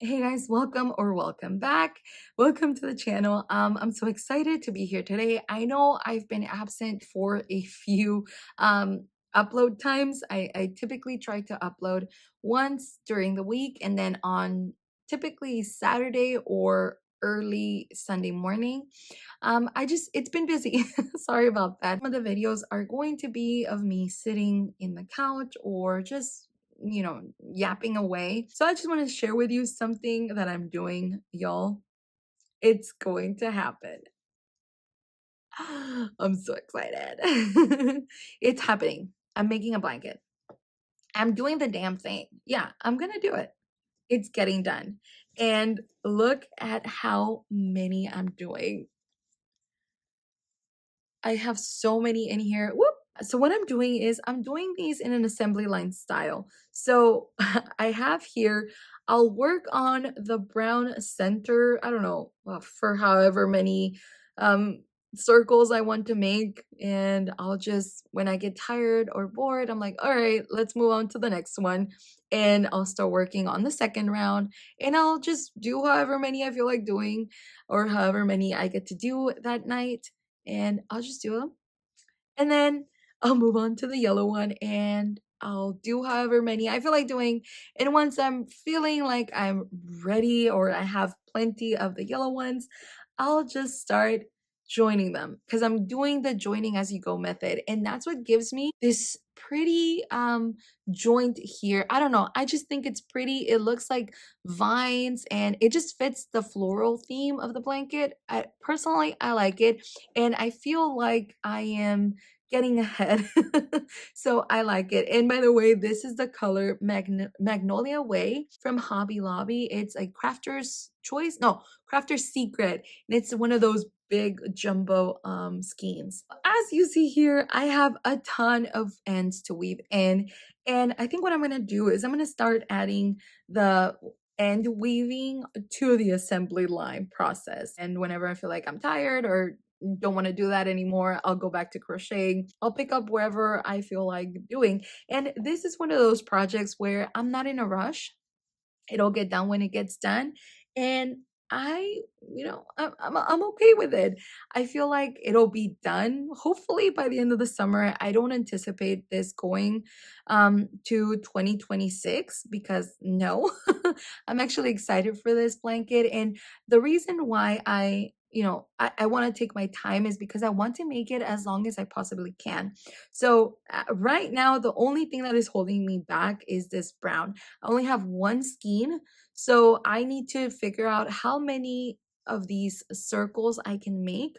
Hey guys, welcome or welcome back. Welcome to the channel. I'm so excited to be here today. I know I've been absent for a few upload times. I typically try to upload once during the week and then on typically Saturday or early Sunday morning. It's been busy. Sorry about that. Some of the videos are going to be of me sitting in the couch or just yapping away. So I just want to share with you something that I'm doing, y'all. It's going to happen. I'm so excited. It's happening. I'm making a blanket. I'm doing the damn thing. Yeah, I'm going to do it. It's getting done. And look at how many I'm doing. I have so many in here. Whoop. So what I'm doing is I'm doing these in an assembly line style. So I have here, I'll work on the brown center, I don't know, for however many um, circles I want to make. And I'll just, when I get tired or bored, I'm like, all right, let's move on to the next one. And I'll start working on the second round. And I'll just do however many I feel like doing or however many I get to do that night. And I'll just do them. And then I'll move on to the yellow one and I'll do however many I feel like doing. And once I'm feeling like I'm ready or I have plenty of the yellow ones, I'll just start joining them because I'm doing the joining as you go method. And that's what gives me this pretty joint here. I don't know. I just think it's pretty. It looks like vines and it just fits the floral theme of the blanket. Personally, I like it. And I feel like I am getting ahead. So I like it. And by the way, this is the color Magnolia Way from Hobby Lobby. It's a crafter's choice. No, crafter's secret. And it's one of those big jumbo skeins. As you see here, I have a ton of ends to weave in. And I think what I'm going to do is I'm going to start adding the end weaving to the assembly line process. And whenever I feel like I'm tired or don't want to do that anymore, I'll go back to crocheting. I'll pick up wherever I feel like doing. And this is one of those projects where I'm not in a rush. It'll get done when it gets done. And I'm okay with it. I feel like it'll be done hopefully by the end of the summer. I don't anticipate this going to 2026 because no, I'm actually excited for this blanket. And the reason why I want to take my time is because I want to make it as long as I possibly can. So right now, the only thing that is holding me back is this brown. I only have one skein, so I need to figure out how many of these circles I can make,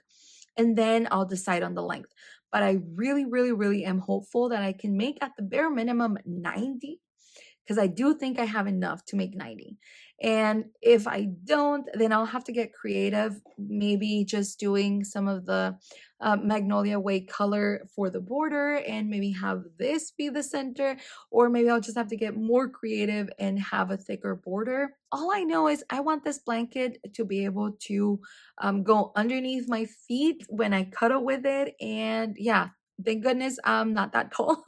and then I'll decide on the length. But I really, really, really am hopeful that I can make at the bare minimum 90 because I do think I have enough to make 90. And if I don't, then I'll have to get creative, maybe just doing some of the Magnolia Way color for the border and maybe have this be the center, or maybe I'll just have to get more creative and have a thicker border. All I know is I want this blanket to be able to go underneath my feet when I cuddle with it. And yeah, thank goodness I'm not that tall.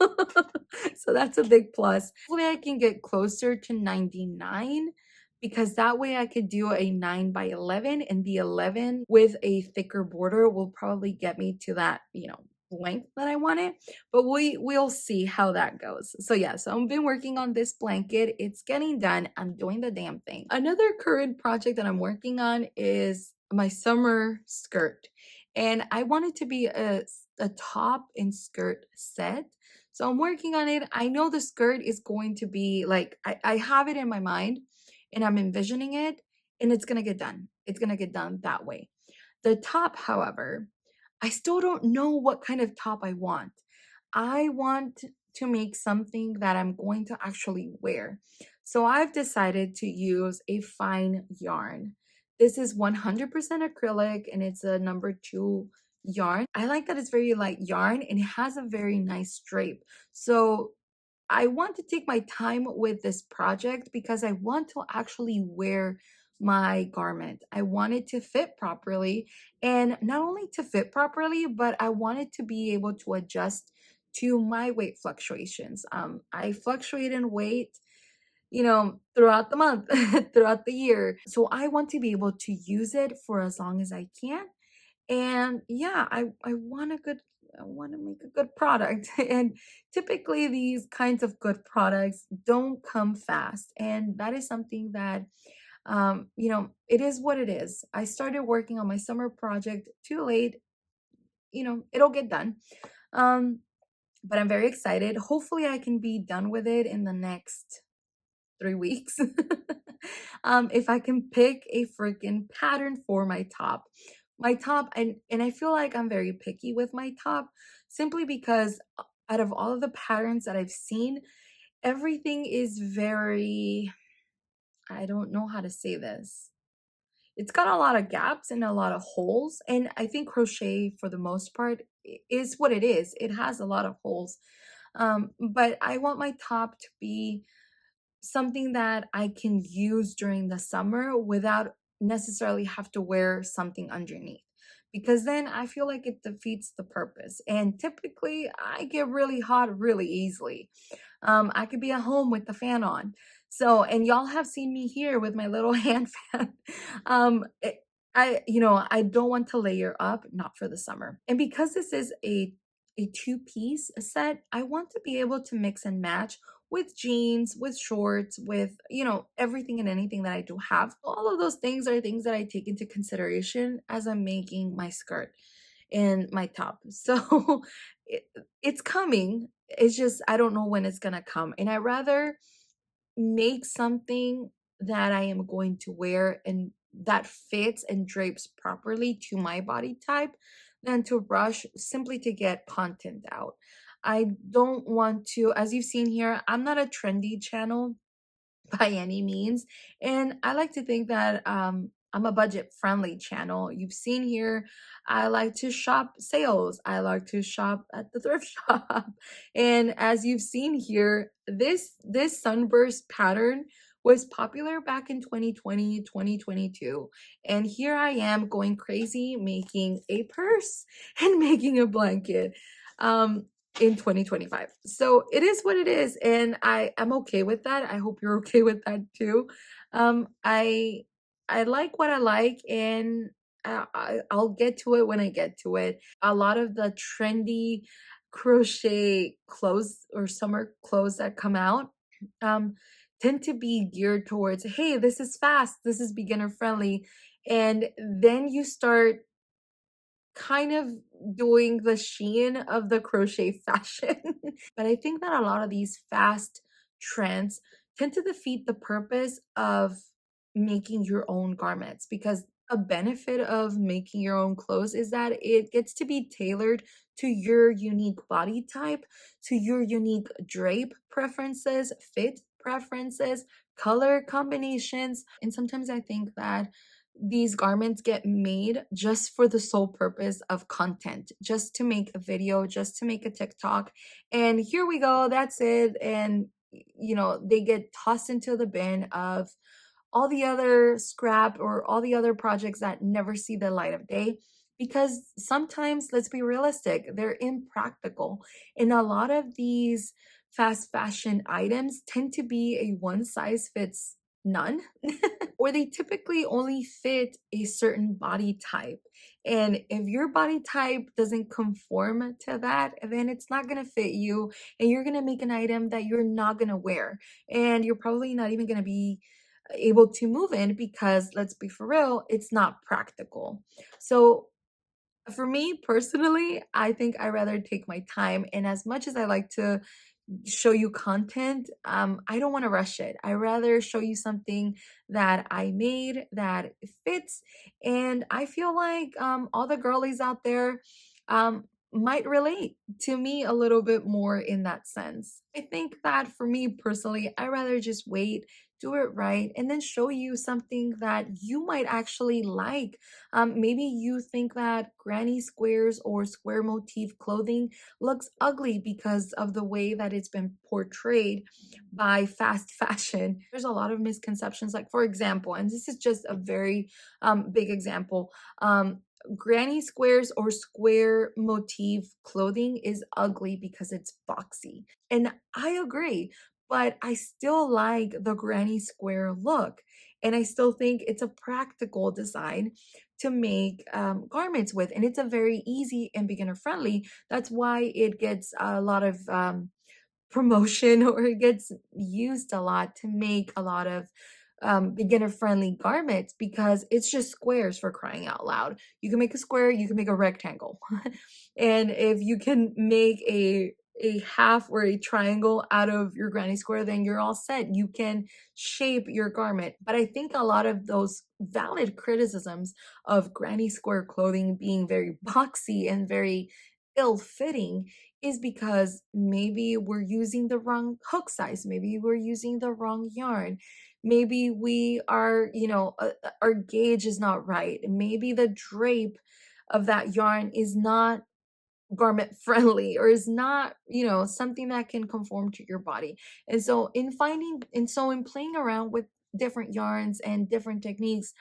So that's a big plus. Hopefully I can get closer to 99 because that way I could do a 9 by 11, and the 11 with a thicker border will probably get me to that, length that I wanted. But we'll see how that goes. So yeah, so I've been working on this blanket. It's getting done. I'm doing the damn thing. Another current project that I'm working on is my summer skirt. And I want it to be a top and skirt set. So I'm working on it. I know the skirt is going to be like, I have it in my mind and I'm envisioning it, and it's going to get done. It's going to get done that way. The top, however, I still don't know what kind of top I want. I want to make something that I'm going to actually wear. So I've decided to use a fine yarn. This is 100% acrylic and it's a number 2 yarn. I like that it's very light yarn and it has a very nice drape. So I want to take my time with this project because I want to actually wear my garment. I want it to fit properly, and not only to fit properly, but I want it to be able to adjust to my weight fluctuations. I fluctuate in weight throughout the month, throughout the year. So I want to be able to use it for as long as I can. And yeah, I want a good, I want to make a good product. And typically these kinds of good products don't come fast. And that is something that it is what it is. I started working on my summer project too late. It'll get done. Um, but I'm very excited. Hopefully I can be done with it in the next 3 weeks. If I can pick a freaking pattern for my top. My top, and I feel like I'm very picky with my top simply because out of all of the patterns that I've seen, everything is very, I don't know how to say this. It's got a lot of gaps and a lot of holes. And I think crochet, for the most part, is what it is. It has a lot of holes. But I want my top to be something that I can use during the summer without necessarily have to wear something underneath. Because then I feel like it defeats the purpose. And typically, I get really hot really easily. I could be at home with the fan on. So, and y'all have seen me here with my little hand fan. Um, it- I don't want to layer up, not for the summer. And because this is a two-piece set, I want to be able to mix and match with jeans, with shorts, with, everything and anything that I do have. All of those things are things that I take into consideration as I'm making my skirt and my top. So it, it's coming. It's just I don't know when it's gonna come. And I rather make something that I am going to wear and that fits and drapes properly to my body type than to rush simply to get content out. I don't want to, as you've seen here, I'm not a trendy channel by any means. And I like to think that I'm a budget friendly channel. You've seen here, I like to shop sales, I like to shop at the thrift shop. And as you've seen here, this sunburst pattern was popular back in 2020, 2022. And here I am going crazy making a purse and making a blanket. Um, in 2025. So it is what it is, and I'm okay with that. I hope you're okay with that too. I like what I like, and I'll get to it when I get to it. A lot of the trendy crochet clothes or summer clothes that come out um tend to be geared towards, hey, this is fast, this is beginner friendly, and then you start kind of doing the sheen of the crochet fashion. But I think that a lot of these fast trends tend to defeat the purpose of making your own garments, because a benefit of making your own clothes is that it gets to be tailored to your unique body type, to your unique drape preferences, fit preferences, color combinations. And sometimes I think that these garments get made just for the sole purpose of content, just to make a video, just to make a TikTok. And here we go, that's it. And, they get tossed into the bin of all the other scrap or all the other projects that never see the light of day. Because sometimes, let's be realistic, they're impractical. And a lot of these fast fashion items tend to be a one size fits none, or they typically only fit a certain body type. And if your body type doesn't conform to that, then it's not going to fit you. And you're going to make an item that you're not going to wear. And you're probably not even going to be able to move in because, let's be for real, it's not practical. So for me personally, I think I rather take my time. And as much as I like to show you content, I don't want to rush it. I rather show you something that I made that fits. And I feel like all the girlies out there might relate to me a little bit more in that sense. I think that for me personally, I rather just wait, do it right, and then show you something that you might actually like. Maybe you think that granny squares or square motif clothing looks ugly because of the way that it's been portrayed by fast fashion. There's a lot of misconceptions. Like, for example, and this is just a very big example. Granny squares or square motif clothing is ugly because it's boxy. And I agree. but I still like the granny square look. And I still think it's a practical design to make garments with. And it's a very easy and beginner friendly. That's why it gets a lot of promotion or it gets used a lot to make a lot of beginner friendly garments because it's just squares for crying out loud. You can make a square, you can make a rectangle. And if you can make a half or a triangle out of your granny square, then you're all set. You can shape your garment. But I think a lot of those valid criticisms of granny square clothing being very boxy and very ill fitting is because maybe we're using the wrong hook size, maybe we're using the wrong yarn, maybe we are, our gauge is not right, maybe the drape of that yarn is not garment friendly or is not, something that can conform to your body. And so in playing around with different yarns and different techniques,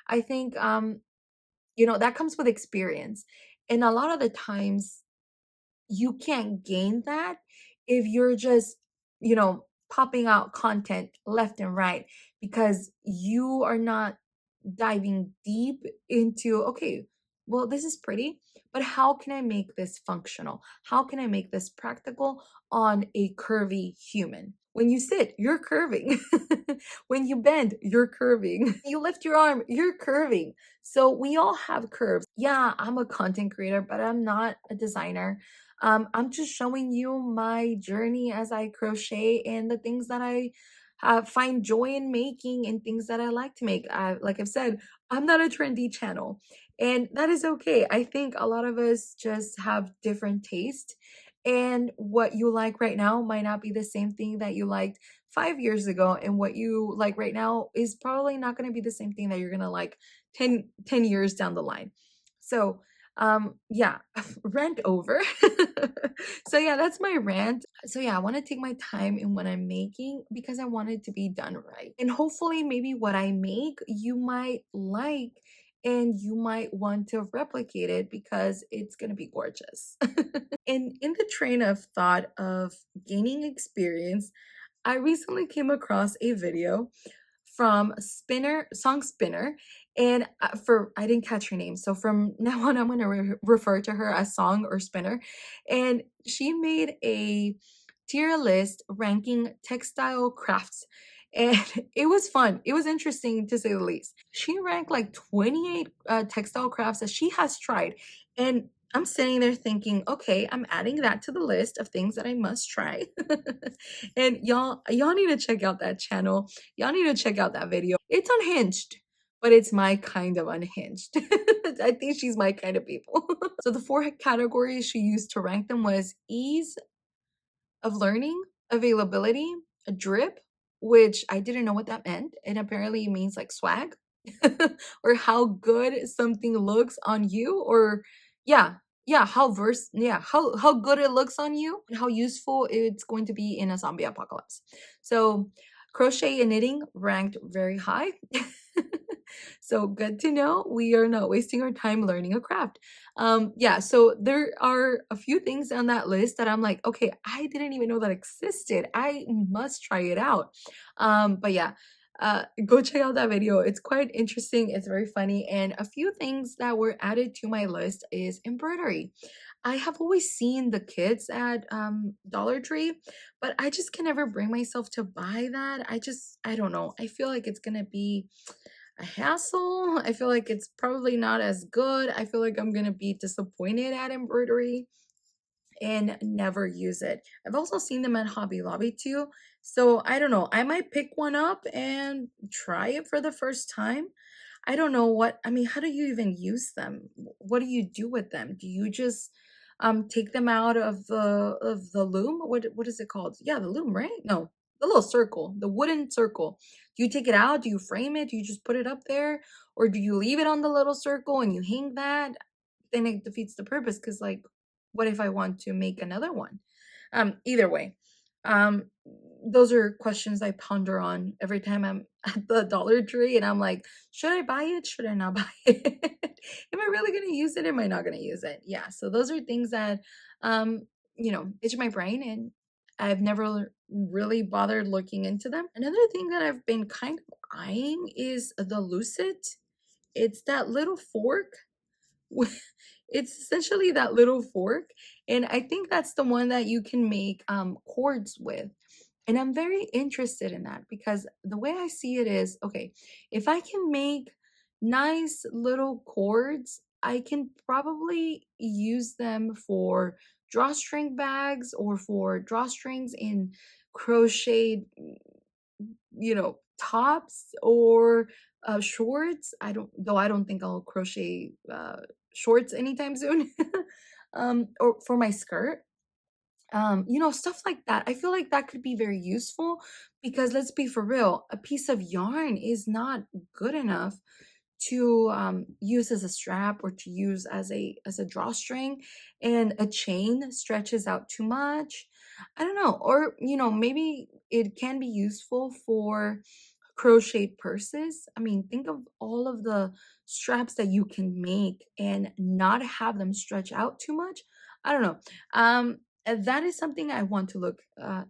I think that comes with experience. And a lot of the times you can't gain that if you're just, popping out content left and right because you are not diving deep into, okay, well, this is pretty, but how can I make this functional? How can I make this practical on a curvy human? When you sit, you're curving. When you bend, you're curving. You lift your arm, you're curving. So we all have curves. Yeah, I'm a content creator, but I'm not a designer. I'm just showing you my journey as I crochet and the things that I find joy in making and things that I like to make. Like I've said, I'm not a trendy channel, and that is okay. I think a lot of us just have different taste, and what you like right now might not be the same thing that you liked 5 years ago, and what you like right now is probably not going to be the same thing that you're going to like 10 years down the line. So, yeah, rant over. So yeah, that's my rant. So yeah, I want to take my time in what I'm making because I want it to be done right. And hopefully maybe what I make you might like and you might want to replicate it because it's going to be gorgeous. And in the train of thought of gaining experience, I recently came across a video from Song Spinner, and for I didn't catch her name, so from now on I'm going to refer to her as Song or Spinner. And she made a tier list ranking textile crafts, and it was fun. It was interesting to say the least. She ranked like 28 textile crafts that she has tried, and I'm sitting there thinking, okay, I'm adding that to the list of things that I must try. And y'all need to check out that channel. Y'all need to check out that video. It's unhinged, but it's my kind of unhinged. I think she's my kind of people. So the four categories she used to rank them was ease of learning, availability, a drip, which I didn't know what that meant. And apparently it means like swag or how good something looks on you, or yeah, how good it looks on you and how useful it's going to be in a zombie apocalypse. So crochet and knitting ranked very high. So good to know we are not wasting our time learning a craft. Yeah, so there are a few things on that list that I'm like, okay, I didn't even know that existed. I must try it out. But yeah, go check out that video. It's quite interesting. It's very funny. And a few things that were added to my list is embroidery. I have always seen the kits at Dollar Tree, but I just can never bring myself to buy that. I don't know. I feel like it's gonna be a hassle. I feel like it's probably not as good. I feel like I'm gonna be disappointed at embroidery and never use it. I've also seen them at Hobby Lobby too. So I don't know. I might pick one up and try it for the first time. I don't know how do you even use them? What do you do with them? Do you just take them out of the loom? What is it called? Yeah, the loom, right? No, the little circle, the wooden circle. Do you take it out? Do you frame it? Do you just put it up there? Or do you leave it on the little circle and you hang that? Then it defeats the purpose because like what if I want to make another one? Either way. Um those are questions I ponder on every time I'm at the Dollar Tree and I'm like, should I buy it? Should I not buy it? Am I really gonna use it? Am I not gonna use it? Yeah. So those are things that itch my brain and I've never really bothered looking into them. Another thing that I've been kind of eyeing is the lucid. It's that little fork. It's essentially that little fork, and I think that's the one that you can make cords with. And I'm very interested in that because the way I see it is, okay, if I can make nice little cords, I can probably use them for drawstring bags or for drawstrings in crocheted, tops or shorts. I don't think I'll crochet shorts anytime soon. Or for my skirt, stuff like that. I feel like that could be very useful because let's be for real, a piece of yarn is not good enough to use as a strap or to use as a drawstring, and a chain stretches out too much. I don't know, or maybe it can be useful for crocheted purses. I mean, think of all of the straps that you can make and not have them stretch out too much. I don't know. That is something I want to look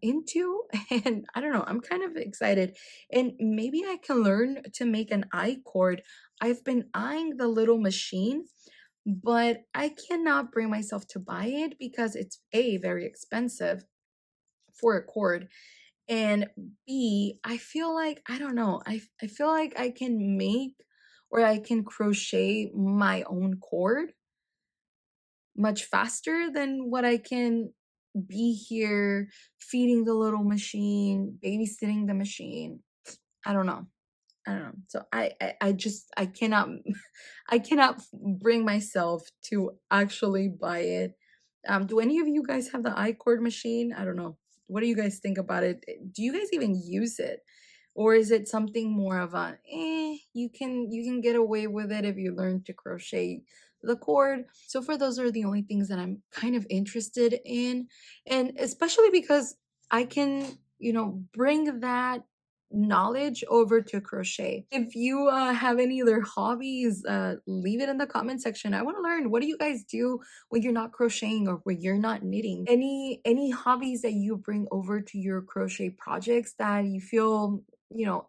into, and I don't know. I'm kind of excited, and maybe I can learn to make an I cord. I've been eyeing the little machine, but I cannot bring myself to buy it because it's A, very expensive for a cord, and B, I feel like, I don't know, I feel like I can make or I can crochet my own cord much faster than what I can be here feeding the little machine, babysitting the machine. I don't know. I don't know. So I just I cannot I cannot bring myself to actually buy it. Do any of you guys have the iCord machine? I don't know. What do you guys think about it? Do you guys even use it? Or is it something more of a you can get away with it if you learn to crochet the cord. So for those are the only things that I'm kind of interested in. And especially because I can, bring that knowledge over to crochet. If you have any other hobbies, leave it in the comment section. I want to learn, what do you guys do when you're not crocheting or when you're not knitting? Any hobbies that you bring over to your crochet projects that you feel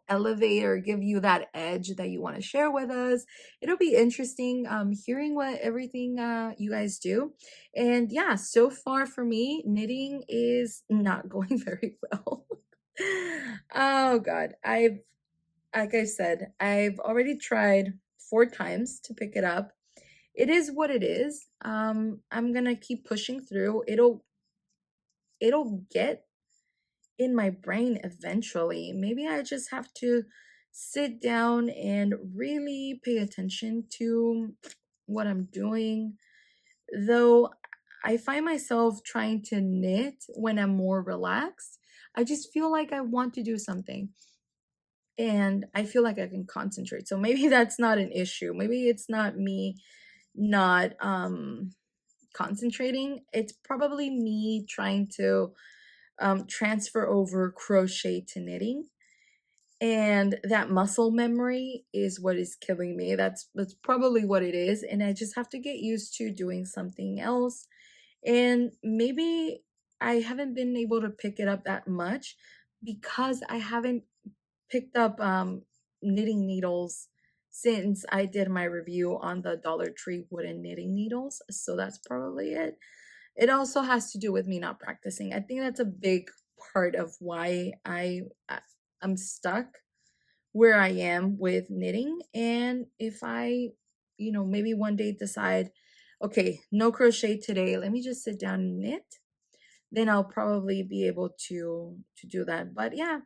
elevate or give you that edge that you want to share with us? It'll be interesting hearing what everything you guys do. And yeah, so far for me, knitting is not going very well. Oh God. Like I said, I've already tried 4 times to pick it up. It is what it is. I'm gonna keep pushing through. It'll get in my brain eventually. Maybe I just have to sit down and really pay attention to what I'm doing. Though I find myself trying to knit when I'm more relaxed. I just feel like I want to do something and I feel like I can concentrate. So maybe that's not an issue. Maybe it's not me not concentrating. It's probably me trying to transfer over crochet to knitting. And that muscle memory is what is killing me. That's probably what it is. And I just have to get used to doing something else. And maybe I haven't been able to pick it up that much because I haven't picked up knitting needles since I did my review on the Dollar Tree wooden knitting needles. So that's probably it. It also has to do with me not practicing. I think that's a big part of why I'm stuck where I am with knitting. And if I, maybe one day decide, okay, no crochet today, let me just sit down and knit, then I'll probably be able to do that. But yeah,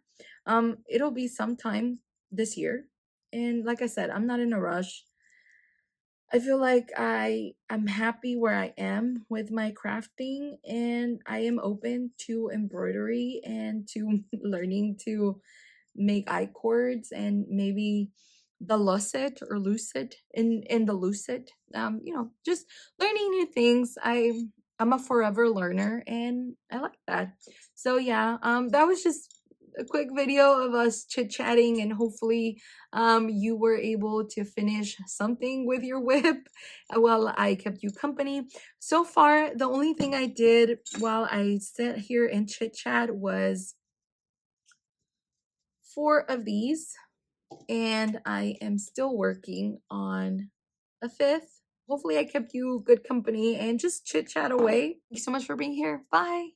it'll be sometime this year. And like I said, I'm not in a rush. I feel like I'm happy where I am with my crafting, and I am open to embroidery and to learning to make I cords and maybe the lucid in the lucid. Just learning new things. I'm a forever learner and I like that. So yeah, that was just a quick video of us chit-chatting, and hopefully you were able to finish something with your whip while I kept you company. So far, the only thing I did while I sat here and chit-chat was 4 of these, and I am still working on a 5th. Hopefully I kept you good company and just chit-chat away. Thank you so much for being here. Bye.